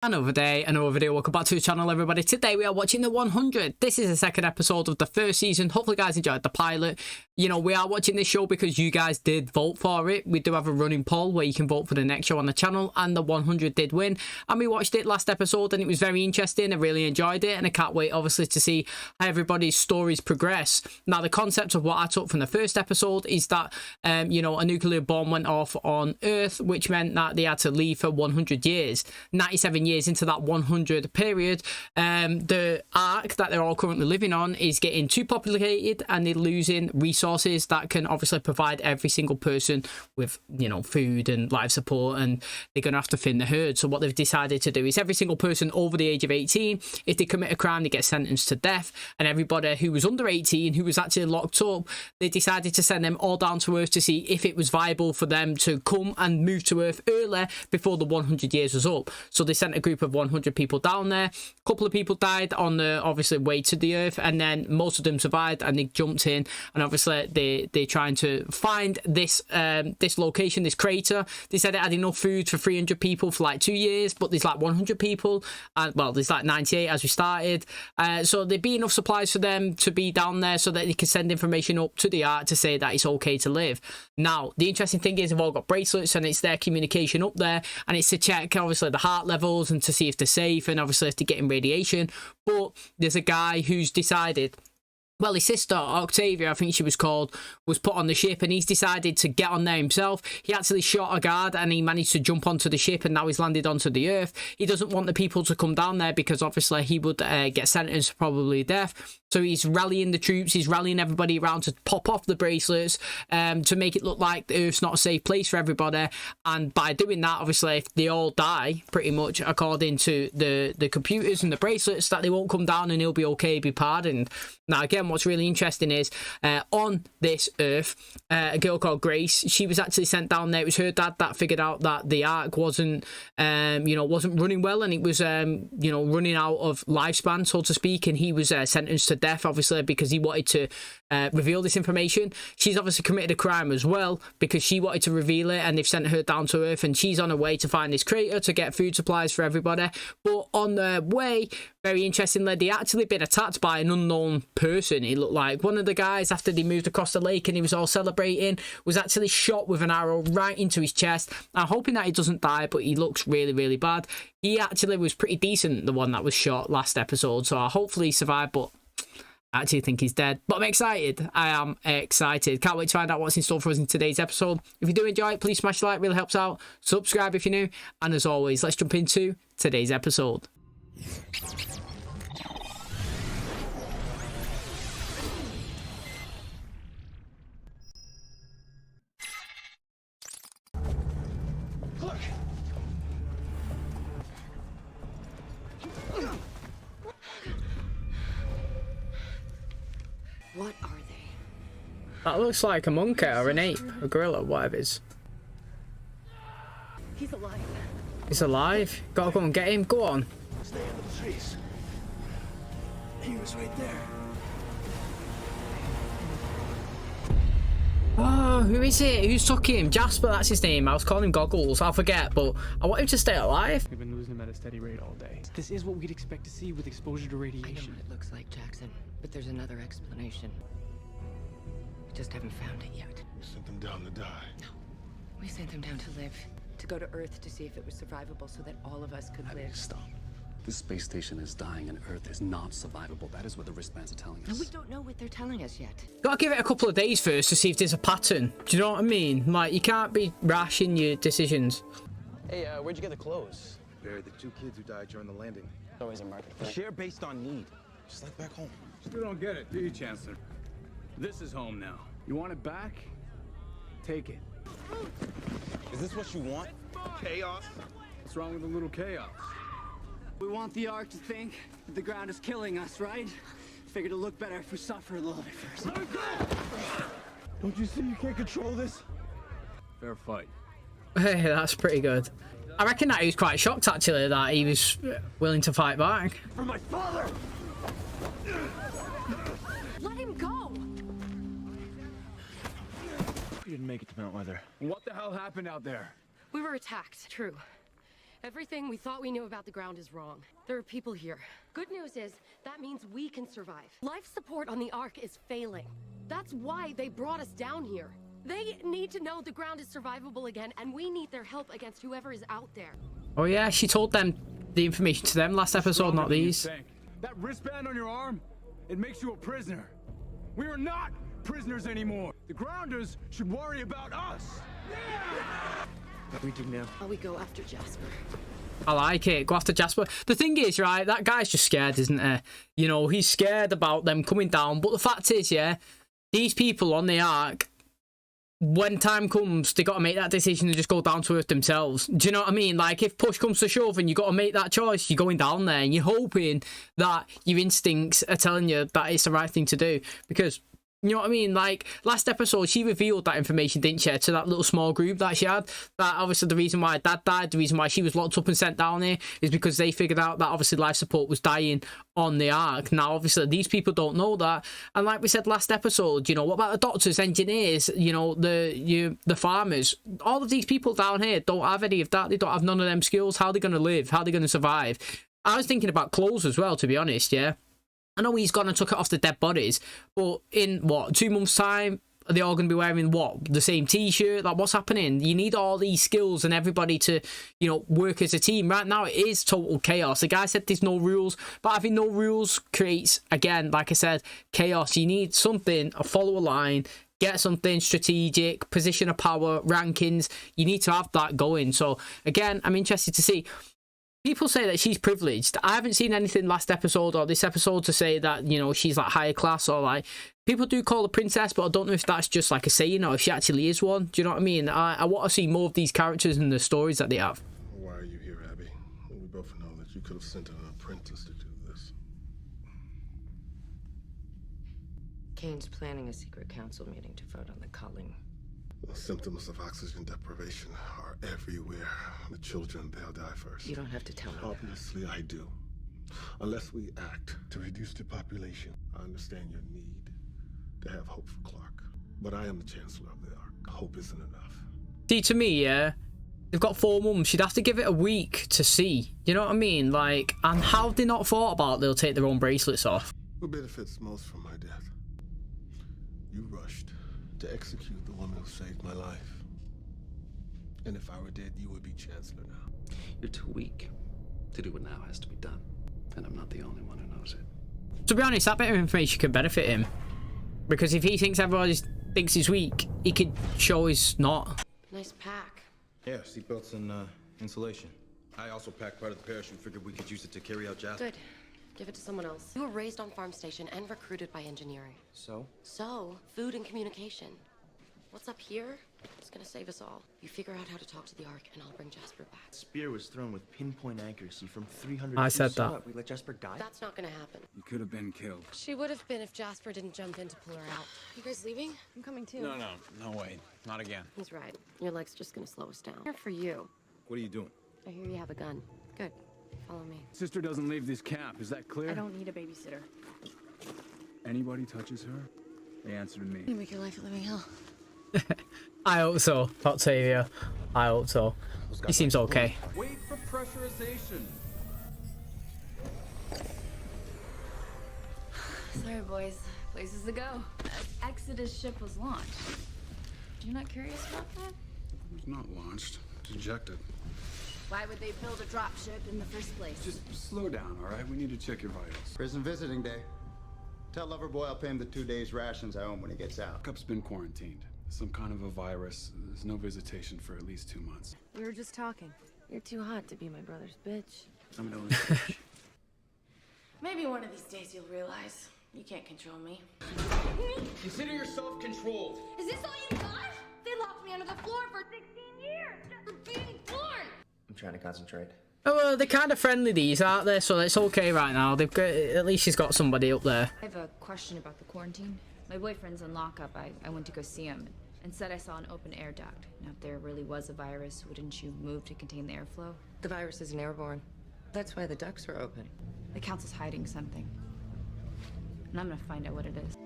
Another day, another video. Welcome back to the channel, everybody. Today we are watching the 100. This is the second episode of the first season. Hopefully you guys enjoyed the pilot. You know, we are watching this show because you guys did vote for it. We do have a running poll where you can vote for the next show on the channel, and the 100 did win. And we watched it last episode and it was very interesting. I really enjoyed it, and I can't wait obviously to see how everybody's stories progress. Now, the concept of what I took from the first episode is that you know, a nuclear bomb went off on Earth, which meant that they had to leave for 100 years. 97 years into that 100 period, the arc that they're all currently living on is getting too populated, and they're losing resources that can obviously provide every single person with, you know, food and life support, and they're going to have to thin the herd. So what they've decided to do is every single person over the age of 18, if they commit a crime, they get sentenced to death, and everybody who was under 18 who was actually locked up, they decided to send them all down to Earth to see if it was viable for them to come and move to Earth earlier before the 100 years was up. So they sent a group of 100 people down there. A couple of people died on the obviously way to the Earth, and then most of them survived and they jumped in, and obviously they're trying to find this this location, this crater. They said it had enough food for 300 people for like 2 years, but there's like 100 people, and well, there's like 98 as we started, so there'd be enough supplies for them to be down there so that they can send information up to the Ark to say that it's okay to live. Now, the interesting thing is they've all got bracelets, and it's their communication up there, and it's to check obviously the heart levels and to see if they're safe, and obviously if they're getting radiation. But there's a guy who's decided, well, his sister, Octavia, I think she was called, was put on the ship, and he's decided to get on there himself. He actually shot a guard and he managed to jump onto the ship, and now he's landed onto the Earth. He doesn't want the people to come down there because obviously he would get sentenced to probably death. So he's rallying the troops, he's rallying everybody around to pop off the bracelets to make it look like the Earth's not a safe place for everybody. And by doing that, obviously, if they all die, pretty much, according to the computers and the bracelets, that they won't come down and he'll be okay, be pardoned. Now, again, what's really interesting is on this Earth, a girl called Grace, she was actually sent down there. It was her dad that figured out that the Ark wasn't, you know, wasn't running well, and it was, you know, running out of lifespan, so to speak, and he was sentenced to death, obviously, because he wanted to reveal this information. She's obviously committed a crime as well because she wanted to reveal it, and they've sent her down to Earth, and she's on her way to find this crater to get food supplies for everybody. But on their way, very interestingly, they actually been attacked by an unknown person. It looked like one of the guys, after they moved across the lake and he was all celebrating, was actually shot with an arrow right into his chest. I'm hoping that he doesn't die, but he looks really, really bad. He actually was pretty decent, the one that was shot last episode, so hopefully he survived, but I actually think he's dead. But I'm excited. I am excited. Can't wait to find out what's in store for us in today's episode. If you do enjoy it, please smash the like, really helps out. Subscribe if you're new, and as always, let's jump into today's episode. What are they? That looks like a monkey or an ape, a gorilla, whatever it is. He's alive. He's alive? Gotta go and get him. Go on. Stay under the trees. He was right there. Oh, who is it? Who's took him? Jasper, that's his name. I was calling him Goggles. I'll forget, but I want him to stay alive. We've been losing him at a steady rate all day. This is what we'd expect to see with exposure to I know radiation. what it looks like, Jackson, but there's another explanation. We just haven't found it yet. We sent them down to die. No, we sent them down to live. To go to Earth to see if it was survivable so that all of us could live. Stop. This space station is dying and Earth is not survivable. That is what the wristbands are telling And us. we don't know what they're telling us yet. Gotta give it a couple of days first to see if there's a pattern. Do you know what I mean? Like, you can't be rash in your decisions. Hey, where'd you get the clothes? Buried the 2 kids who died during the landing. There's always a market for it. Share based on need. Just like back home. Still don't get it, do you, Chancellor? This is home now. You want it back? Take it. Is this what you want? Chaos? What's wrong with a little chaos? We want the Ark to think that the ground is killing us, right? Figured it'd look better if we suffer a little bit first. Don't you see you can't control this? Fair fight. Hey, that's pretty good. I reckon that he was quite shocked, actually, that he was willing to fight back. For my father! Let him go! We didn't make it to Mount Weather. What the hell happened out there? We were attacked, true. Everything we thought we knew about the ground is wrong. There are people here. Good news is, that means we can survive. Life support on the Ark is failing. That's why they brought us down here. They need to know the ground is survivable again, and we need their help against whoever is out there. Oh yeah, she told them the information to them last episode, not these. That wristband on your arm, it makes you a prisoner. We are not prisoners anymore. The Grounders should worry about us. What do we do now? We go after Jasper. I like it. Go after Jasper. The thing is, right, that guy's just scared, isn't he? You know, he's scared about them coming down. But the fact is, yeah, these people on the Ark, when time comes, they got to make that decision and just go down to Earth themselves. Do you know what I mean? Like, if push comes to shove and you got to make that choice, you're going down there and you're hoping that your instincts are telling you that it's the right thing to do. Because, you know what I mean? Like, last episode, she revealed that information, didn't she, to that little small group that she had. That obviously the reason why Dad died, the reason why she was locked up and sent down here, is because they figured out that obviously life support was dying on the Ark. Now, obviously, these people don't know that. And like we said last episode, you know, what about the doctors, engineers, you know, the farmers? All of these people down here don't have any of that. They don't have none of them skills. How are they going to live? How are they going to survive? I was thinking about clothes as well, to be honest, yeah. I know he's gone and took it off the dead bodies, but in, what, 2 months' time, are they all going to be wearing, what, the same T-shirt? Like, what's happening? You need all these skills and everybody to, you know, work as a team. Right now, it is total chaos. The guy said there's no rules, but having no rules creates, again, like I said, chaos. You need something, follow a line, get something strategic, position of power, rankings. You need to have that going. So, again, I'm interested to see. People say that she's privileged. I haven't seen anything last episode or this episode to say that, you know, she's like higher class or like... People do call her princess, but I don't know if that's just like a saying or if she actually is one. Do you know what I mean? I want to see more of these characters and the stories that they have. Why are you here, Abby? We both know that you could have sent an apprentice to do this. Kane's planning a secret council meeting to vote on the culling. The symptoms of oxygen deprivation are everywhere. The children, they'll die first. You don't have to tell me. Obviously, I do. Unless we act to reduce the population. I understand your need to have hope for Clark. But I am the Chancellor of the Ark. Hope isn't enough. See, to me, yeah, they've got 4 months. She'd have to give it a week to see. You know what I mean? Like, and how have they not thought about they'll take their own bracelets off? Who benefits most from my death? You rushed to execute the woman who saved my life. And if I were dead, you would be Chancellor now. You're too weak to do what now has to be done. And I'm not the only one who knows it. To be honest, that bit of information could benefit him. Because if he thinks everybody thinks he's weak, he could show he's not. Nice pack. Yeah, seatbelts and insulation. I also packed part of the parachute. Figured we could use it to carry out JASPER. Good. Give it to someone else. You were raised on farm station and recruited by engineering. So? So, food and communication. What's up here? It's gonna save us all. You figure out how to talk to the Ark, and I'll bring Jasper back. Spear was thrown with pinpoint accuracy from 300 I feet. said So that. what, we let Jasper die? That's not gonna happen. You could have been killed. She would have been if Jasper didn't jump in to pull her out. You guys leaving? I'm coming too. No way. Not again. He's right. Your leg's just gonna slow us down. Here for you. What are you doing? I hear you have a gun. Good. Follow me. Sister doesn't leave this camp. Is that clear? I don't need a babysitter. Anybody touches her, they answer to me. You make your life a living hell. I hope so, Octavia. I hope so. He seems okay. Wait for pressurization. Sorry, boys. Places to go. Exodus ship was launched. You're not curious about that? It was not launched. It's ejected. Why would they build a drop ship in the first place? Just slow down, all right? We need to check your vitals. Prison visiting day. Tell Loverboy I'll pay him the 2 days rations I owe him when he gets out. Cup's been quarantined. Some kind of a virus. There's no visitation for at least 2 months. We were just talking. You're too hot to be my brother's bitch. I'm an only bitch. Maybe one of these days you'll realize you can't control me. Consider yourself controlled. Is this all you got? They locked me under the floor for 16 years just for being born. I'm trying to concentrate. Oh, well, they're kind of friendly, these, aren't they? So it's okay right now. They've got, at least she's got somebody up there. I have a question about the quarantine. My boyfriend's in lockup. I went to go see him and said I saw an open air duct. Now, if there really was a virus, wouldn't you move to contain the airflow? The virus isn't airborne. That's why the ducts are open. The council's hiding something. And I'm gonna find out what it is.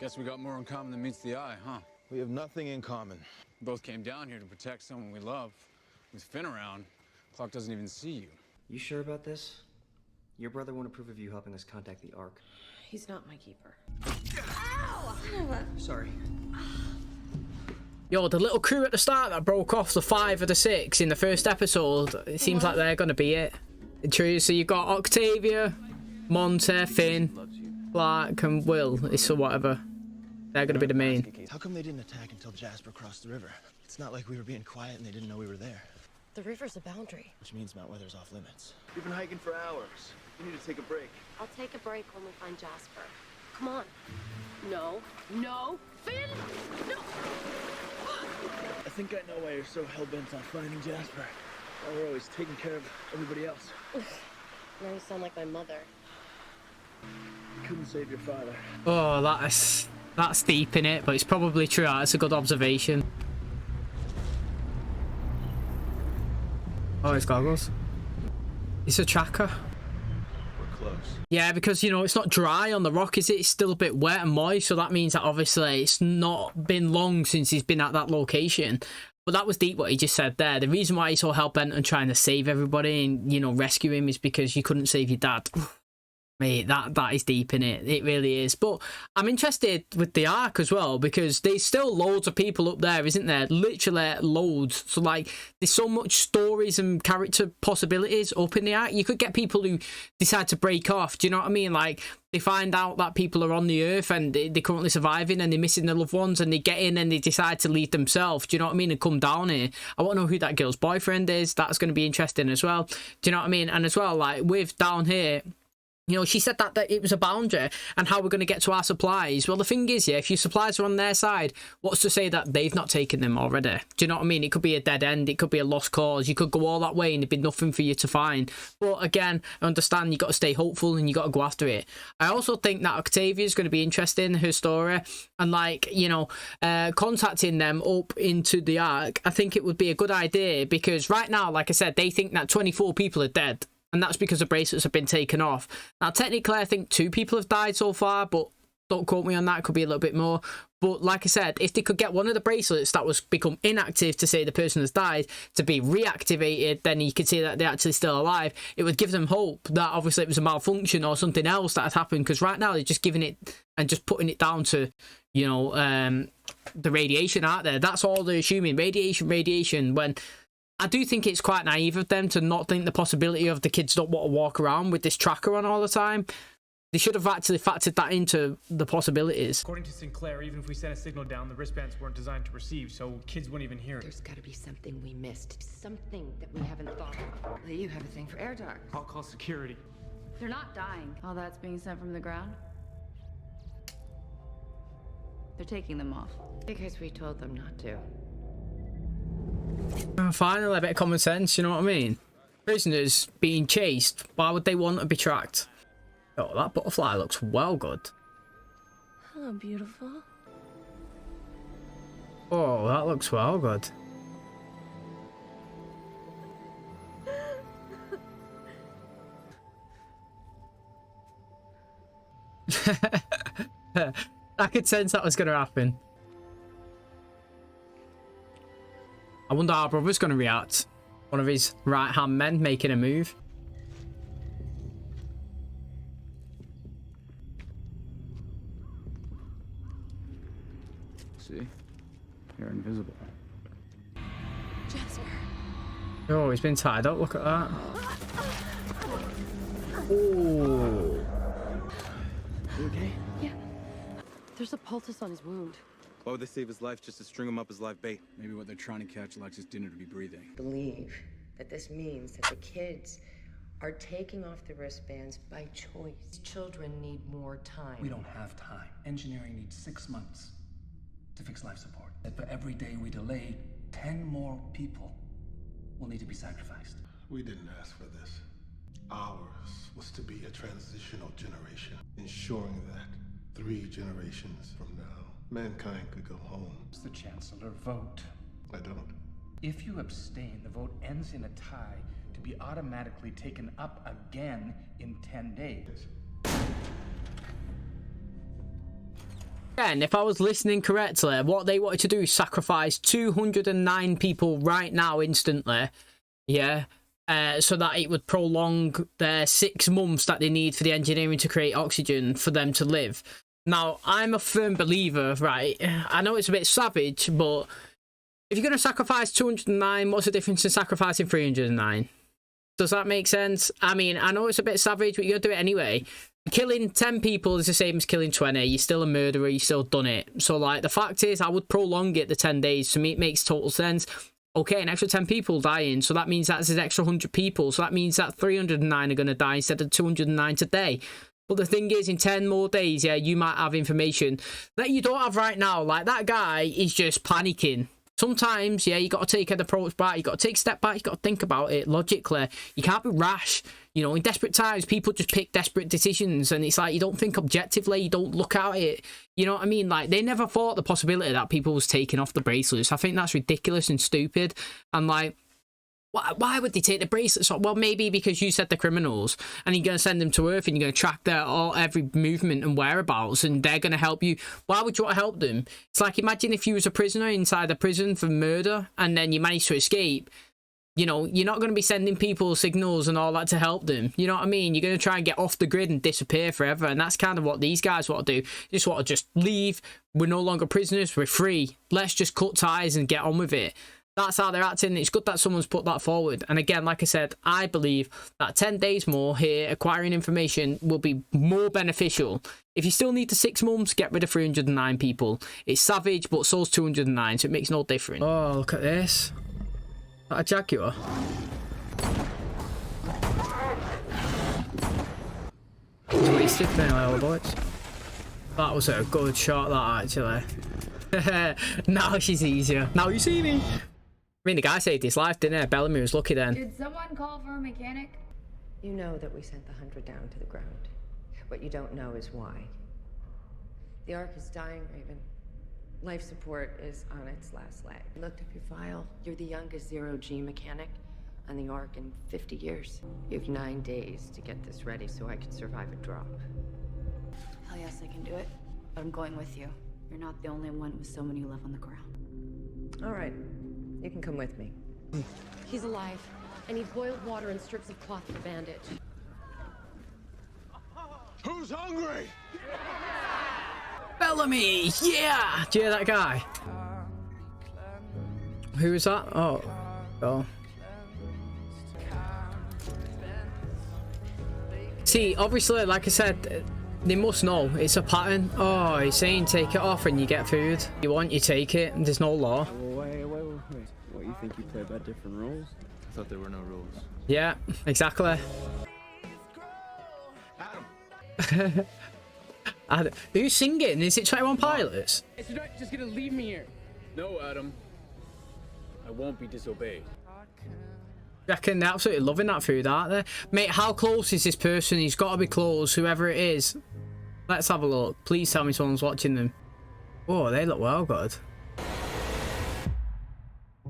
Guess we got more in common than meets the eye, huh? We have nothing in common. We both came down here to protect someone we love. With Finn around, Clark doesn't even see you. You sure about this? Your brother won't approve of you helping us contact the Ark. He's not my keeper. Sorry. Yo, the little crew at the start that broke off, the 5 of the 6 in the first episode, it seems like they're going to be it. True, so you've got Octavia, Monte, Finn, Clark, and Will, or whatever. They're going to be the main. How come they didn't attack until Jasper crossed the river? It's not like we were being quiet and they didn't know we were there. The river's a boundary. Which means Mount Weather's off limits. We've been hiking for hours. We need to take a break. I'll take a break when we find Jasper. Come on. No. No. Finn! No! I think I know why you're so hell-bent on finding Jasper. Why we're always taking care of everybody else. Now you sound like my mother. Couldn't save your father. Oh, that's deep in it, but it's probably true. That's a good observation. Oh, it's goggles. It's a tracker. We're close. Yeah, because, you know, it's not dry on the rock, is it? It's still a bit wet and moist, so that means that obviously it's not been long since he's been at that location. But that was deep what he just said there. The reason why he's so hell-bent on trying to save everybody and, you know, rescue him is because you couldn't save your dad. Mate, that is deep in it. It really is. But I'm interested with the Ark as well, because there's still loads of people up there, isn't there? Literally loads. So, like, there's so much stories and character possibilities up in the Ark. You could get people who decide to break off. Do you know what I mean? Like, they find out that people are on the Earth and they're currently surviving and they're missing their loved ones, and they get in and they decide to leave themselves. Do you know what I mean? And come down here. I want to know who that girl's boyfriend is. That's going to be interesting as well. Do you know what I mean? And as well, like, with down here, you know, she said that it was a boundary and how we're going to get to our supplies. Well, the thing is, yeah, if your supplies are on their side, what's to say that they've not taken them already? Do you know what I mean? It could be a dead end. It could be a lost cause. You could go all that way and there'd be nothing for you to find. But again, I understand you got to stay hopeful and you got to go after it. I also think that Octavia is going to be interesting, her story, and, like, you know, contacting them up into the Ark. I think it would be a good idea, because right now, like I said, they think that 24 people are dead. And that's because the bracelets have been taken off. Now, technically, I think 2 people have died so far, but don't quote me on that. It could be a little bit more. But like I said, if they could get one of the bracelets that was become inactive to say the person has died to be reactivated, then you could see that they're actually still alive. It would give them hope that obviously it was a malfunction or something else that had happened. Because right now they're just giving it and just putting it down to, you know, the radiation out there. That's all they're assuming. Radiation, when I do think it's quite naive of them to not think the possibility of the kids don't want to walk around with this tracker on all the time. They should have actually factored that into the possibilities. According to Sinclair, even if we sent a signal down, the wristbands weren't designed to receive, so kids wouldn't even hear it. There's got to be something we missed. Something that we haven't thought of. You have a thing for air dogs. I'll call security. They're not dying. All that's being sent from the ground. They're taking them off. Because we told them not to. Finally, a bit of common sense, you know what I mean? Prisoners being chased, why would they want to be tracked? Oh, that butterfly looks well good. Hello, beautiful. Oh, that looks well good. I could sense that was going to happen. I wonder how our brother's going to react. One of his right-hand men making a move. See? You're invisible. Jasper. Oh, he's been tied up. Look at that. Oh. You okay? Yeah. There's a poultice on his wound. Why would they save his life just to string him up as live bait? Maybe what they're trying to catch Alexis dinner to be breathing. Believe that this means that the kids are taking off the wristbands by choice. Children need more time. We don't have time. Engineering needs 6 months to fix life support. And for every day we delay, 10 more people will need to be sacrificed. We didn't ask for this. Ours was to be a transitional generation, ensuring that 3 generations from now, mankind could go home. The Chancellor, vote. I don't. If you abstain, the vote ends in a tie to be automatically taken up again in 10 days. And if I was listening correctly, what they wanted to do is sacrifice 209 people right now instantly. Yeah. so that it would prolong their 6 months that they need for the engineering to create oxygen for them to live. Now, I'm a firm believer, right? I know it's a bit savage, but if you're going to sacrifice 209, what's the difference in sacrificing 309? Does that make sense? I mean, I know it's a bit savage, but you're going to do it anyway. Killing 10 people is the same as killing 20. You're still a murderer. You still done it. So, like, the fact is, I would prolong it the 10 days. To me, it makes total sense. Okay, an extra 10 people dying. So that means that's an extra 100 people. So that means that 309 are going to die instead of 209 today. But the thing is, in 10 more days, yeah, you might have information that you don't have right now. Like, that guy is just panicking. Sometimes, yeah, you got to take an approach back. You got to take a step back. You got to think about it logically. You can't be rash. You know, in desperate times, people just pick desperate decisions, and it's like you don't think objectively. You don't look at it. You know what I mean? Like, they never thought the possibility that people was taking off the bracelets. I think that's ridiculous and stupid. And like, why would they take the bracelets off? Well, maybe because you said they're criminals, and you're going to send them to Earth, and you're going to track their every movement and whereabouts, and they're going to help you. Why would you want to help them? It's like, imagine if you was a prisoner inside a prison for murder, and then you managed to escape. You know, you're not going to be sending people signals and all that to help them. You know what I mean? You're going to try and get off the grid and disappear forever, and that's kind of what these guys want to do. They just want to just leave. We're no longer prisoners. We're free. Let's just cut ties and get on with it. That's how they're acting. It's good that someone's put that forward. And again, like I said, I believe that 10 days more here, acquiring information, will be more beneficial. If you still need the 6 months, get rid of 309 people. It's savage, but so's 209, so it makes no difference. Oh, look at this. Is that a Jaguar? It's wasted for all bullets. That was a good shot, that, actually. Now she's easier. Now you see me. I mean, the guy saved his life, didn't he? Bellamy was lucky then. Did someone call for a mechanic? You know that we sent the 100 down to the ground. What you don't know is why. The Ark is dying, Raven. Life support is on its last leg. I looked up your file. You're the youngest zero-G mechanic on the Ark in 50 years. You have 9 days to get this ready so I can survive a drop. Hell yes, I can do it. But I'm going with you. You're not the only one with so many left on the ground. All right. You can come with me. He's alive. I need boiled water and strips of cloth for bandage. Who's hungry? Bellamy! Yeah! Do you hear that guy? Who is that? Oh. Oh. See, obviously, like I said, they must know. It's a pattern. Oh, he's saying take it off and you get food. You want, you take it. There's no law. Wait. What, you think you play by different rules? I thought there were no rules. Yeah, exactly. Adam. Who's singing? Is it 21 Pilots? You're not just gonna leave me here. No, Adam. I won't be disobeyed. Reckon they're absolutely loving that food, aren't they? Mate, how close is this person? He's got to be close, whoever it is. Let's have a look. Please tell me someone's watching them. Oh, they look well good.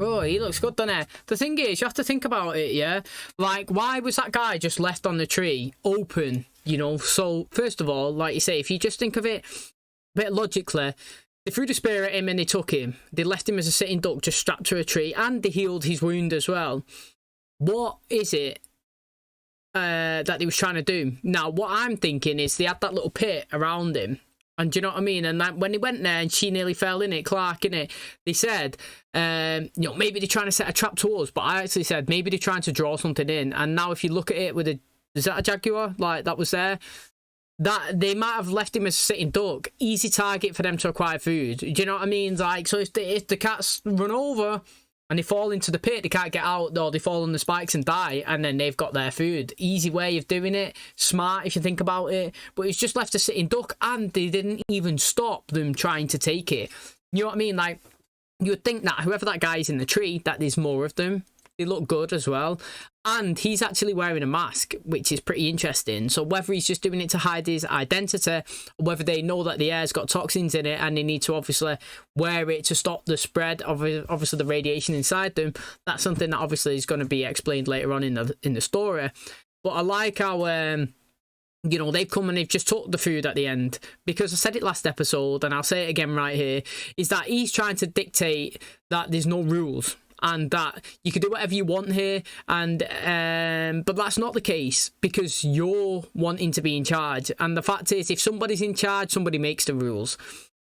Oh, he looks good, doesn't he? The thing is, you have to think about it, yeah? Like, why was that guy just left on the tree, open, you know? So, first of all, like you say, if you just think of it a bit logically, they threw the spear at him and they took him. They left him as a sitting duck, just strapped to a tree, and they healed his wound as well. What is it that he was trying to do? Now, what I'm thinking is they had that little pit around him. And do you know what I mean? And that, when he went there and she nearly fell in it, Clark, innit? They said, you know, maybe they're trying to set a trap to us. But I actually said, maybe they're trying to draw something in. And now if you look at it with a... Is that a Jaguar? Like, that was there? That they might have left him as a sitting duck. Easy target for them to acquire food. Do you know what I mean? Like, so if the cats run over... and they fall into the pit, they can't get out, or they fall on the spikes and die, and then they've got their food. Easy way of doing it. Smart if you think about it. But it's just left a sitting duck, and they didn't even stop them trying to take it. You know what I mean? Like, you would think that whoever that guy is in the tree, that there's more of them. They look good as well. And he's actually wearing a mask, which is pretty interesting. So whether he's just doing it to hide his identity, or whether they know that the air's got toxins in it and they need to obviously wear it to stop the spread of obviously the radiation inside them, that's something that obviously is going to be explained later on in the story. But I like how you know, they've come and they've just took the food at the end, because I said it last episode and I'll say it again right here, is that he's trying to dictate that there's no rules. and that you could do whatever you want here, and but that's not the case because you're wanting to be in charge. And the fact is, if somebody's in charge, somebody makes the rules.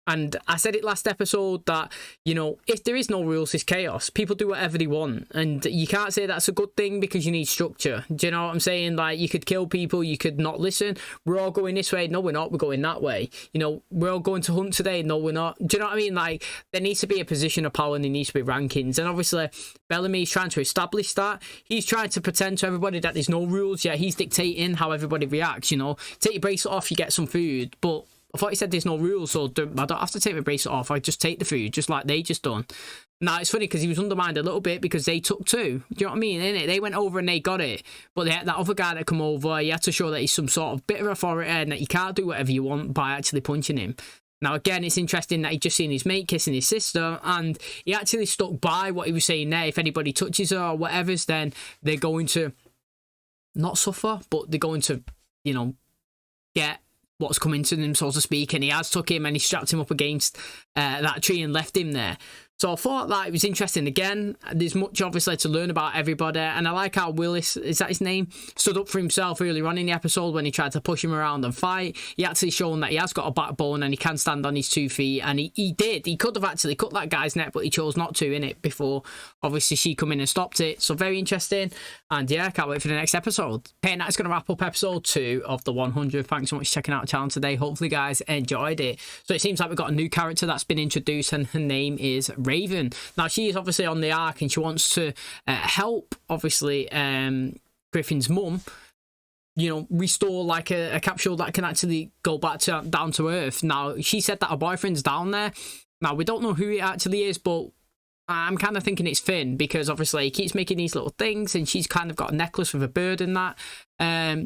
And I said it last episode that, you know, if there is no rules, it's chaos. People do whatever they want. And you can't say that's a good thing because you need structure. Do you know what I'm saying? Like, you could kill people, you could not listen. We're all going this way. No, we're not. We're going that way. You know, we're all going to hunt today. No, we're not. Do you know what I mean? Like, there needs to be a position of power and there needs to be rankings. And obviously, Bellamy's trying to establish that. He's trying to pretend to everybody that there's no rules. Yeah, he's dictating how everybody reacts, you know. Take your bracelet off, you get some food. But I thought he said there's no rules, so I don't have to take my bracelet off. I just take the food, just like they just done. Now, it's funny because he was undermined a little bit because they took 2. Do you know what I mean? Innit? They went over and they got it. But they had that other guy that come over, he had to show that he's some sort of bit of authority and that you can't do whatever you want by actually punching him. Now, again, it's interesting that he'd just seen his mate kissing his sister, and he actually stuck by what he was saying there. If anybody touches her or whatever's, then they're going to not suffer, but they're going to, you know, get what's coming to them, so to speak. And he has took him and he strapped him up against that tree and left him there. So I thought that it was interesting. Again, there's much obviously to learn about everybody, and I like how Willis, is that his name, stood up for himself earlier on in the episode when he tried to push him around and fight. He actually shown that he has got a backbone and he can stand on his 2 feet, and he did. He could have actually cut that guy's neck, but he chose not to, innit, before obviously she come in and stopped it. So very interesting, and yeah, I can't wait for the next episode. And that's going to wrap up episode 2 of the 100. Thanks so much for checking out the channel today. Hopefully you guys enjoyed it. So it seems like we've got a new character that's been introduced, and her name is Raven. Now, she is obviously on the Ark and she wants to help, obviously, Griffin's mum, you know, restore like a capsule that can actually go back to down to Earth. Now, she said that her boyfriend's down there. Now, we don't know who it actually is, but I'm kind of thinking it's Finn because obviously he keeps making these little things and she's kind of got a necklace with a bird in that.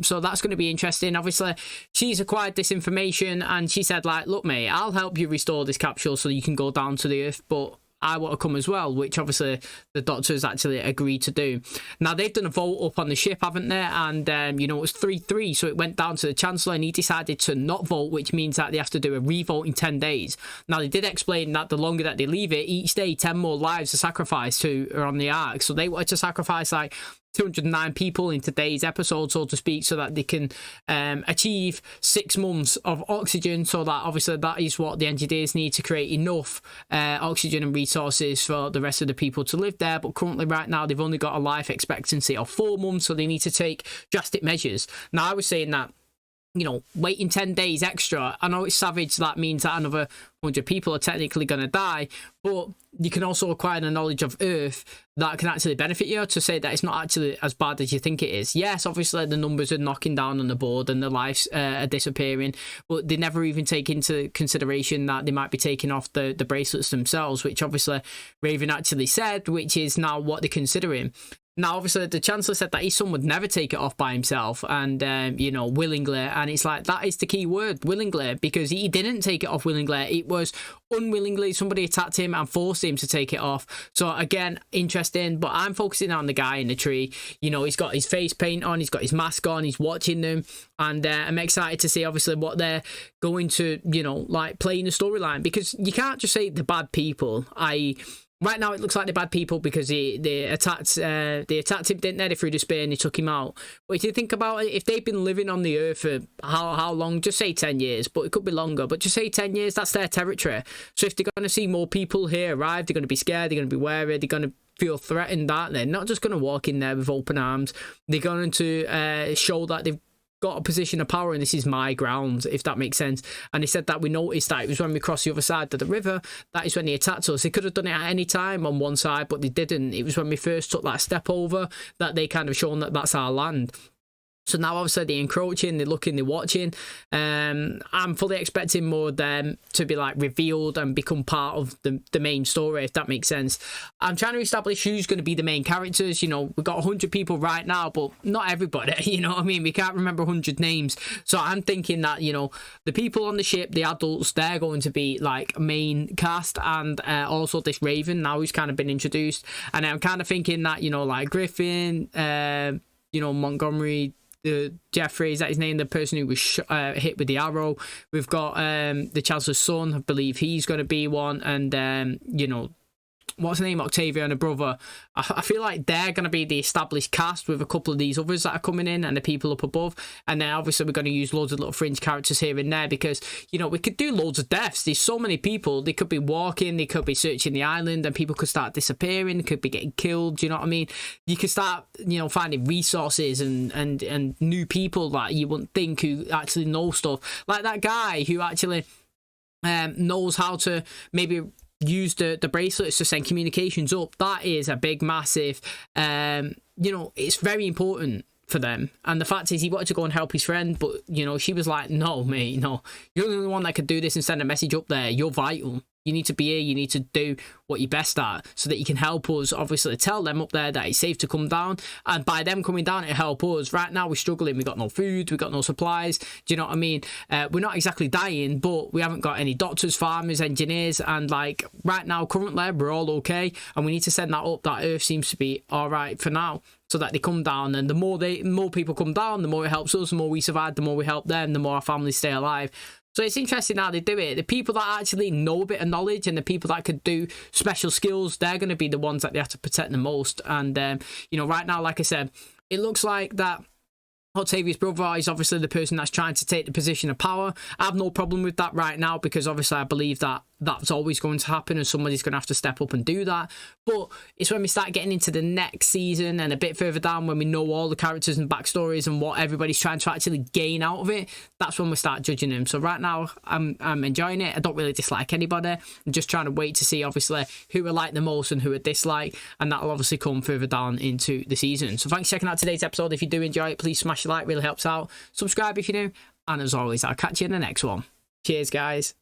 So that's going to be interesting. Obviously, she's acquired this information and she said, like, look, mate, I'll help you restore this capsule so you can go down to the Earth, but I want to come as well, which obviously the doctors actually agreed to do. Now, they've done a vote up on the ship, haven't they? And, you know, it was 3-3, so it went down to the Chancellor and he decided to not vote, which means that they have to do a re-vote in 10 days. Now, they did explain that the longer that they leave it, each day, 10 more lives are sacrificed who are on the Ark. So they wanted to sacrifice, like, 209 people in today's episode, so to speak, so that they can achieve 6 months of oxygen, so that obviously that is what the engineers need to create enough oxygen and resources for the rest of the people to live there. But currently right now they've only got a life expectancy of 4 months, so they need to take drastic measures. Now, I was saying that, you know, waiting 10 days extra, I know it's savage, that means that another 100 people are technically going to die, but you can also acquire the knowledge of Earth that can actually benefit you to say that it's not actually as bad as you think it is. Yes, obviously the numbers are knocking down on the board and the lives are disappearing, but they never even take into consideration that they might be taking off the bracelets themselves, which obviously Raven actually said, which is now what they're considering. Now, obviously, the Chancellor said that his son would never take it off by himself and, you know, willingly. And it's like, that is the key word, willingly, because he didn't take it off willingly. It was unwillingly. Somebody attacked him and forced him to take it off. So, again, interesting. But I'm focusing on the guy in the tree. You know, he's got his face paint on. He's got his mask on. He's watching them. And I'm excited to see, obviously, what they're going to, you know, like, play in the storyline. Because you can't just say the bad people, right now, it looks like they're bad people because they attacked him, didn't they? They threw the spear and they took him out. But if you think about it, if they've been living on the Earth for how long? Just say 10 years, but it could be longer. But just say 10 years, that's their territory. So if they're going to see more people here arrive, they're going to be scared, they're going to be wary, they're going to feel threatened, aren't they? Not just going to walk in there with open arms. They're going to show that they've got a position of power and this is my ground, if that makes sense. And he said that we noticed that it was when we crossed the other side of the river, that is when they attacked us. They could have done it at any time on one side, but they didn't. It was when we first took that step over that they kind of shown that that's our land. So now obviously they're encroaching, they're looking, they're watching. I'm fully expecting more of them to be like revealed and become part of the main story, if that makes sense. I'm trying to establish who's going to be the main characters. You know, we've got 100 people right now, but not everybody, you know what I mean? We can't remember 100 names. So I'm thinking that, you know, the people on the ship, the adults, they're going to be like main cast, and also this Raven now who's kind of been introduced. And I'm kind of thinking that, you know, like Griffin, you know, Montgomery, Jeffrey, is that his name, the person who was hit with the arrow. We've got the Chancellor's son, I believe he's going to be one, and you know, what's her name, Octavia and her brother, I feel like they're going to be the established cast with a couple of these others that are coming in and the people up above. And then obviously we're going to use loads of little fringe characters here and there because, you know, we could do loads of deaths. There's so many people. They could be walking, they could be searching the island, and people could start disappearing, they could be getting killed. Do you know what I mean? You could start, you know, finding resources and new people that you wouldn't think who actually know stuff. Like that guy who actually knows how to maybe use the bracelets to send communications up. That is a big, massive, you know, it's very important for them. And the fact is, he wanted to go and help his friend, but, you know, she was like, no, mate, no. You're the only one that could do this and send a message up there. You're vital. You need to be here. You need to do what you're best at so that you can help us, obviously, tell them up there that it's safe to come down. And by them coming down, it'll help us. Right now, we're struggling. We've got no food. We've got no supplies. Do you know what I mean? We're not exactly dying, but we haven't got any doctors, farmers, engineers. And, like, right now, currently, we're all okay. And we need to send that up. That Earth seems to be all right for now, so that they come down. And the more people come down, the more it helps us. The more we survive, the more we help them, the more our families stay alive. So it's interesting how they do it. The people that actually know a bit of knowledge and the people that could do special skills, they're going to be the ones that they have to protect the most. And, you know, right now, like I said, it looks like that Octavia's brother is obviously the person that's trying to take the position of power. I have no problem with that right now because obviously I believe that that's always going to happen and somebody's going to have to step up and do that. But it's when we start getting into the next season and a bit further down, when we know all the characters and backstories and what everybody's trying to actually gain out of it, that's when we start judging them. So right now, I'm enjoying it. I don't really dislike anybody. I'm just trying to wait to see, obviously, who I like the most and who I dislike, and that'll obviously come further down into the season. So thanks for checking out today's episode. If you do enjoy it, please smash a like, really helps out. Subscribe if you're new, and as always, I'll catch you in the next one. Cheers, guys.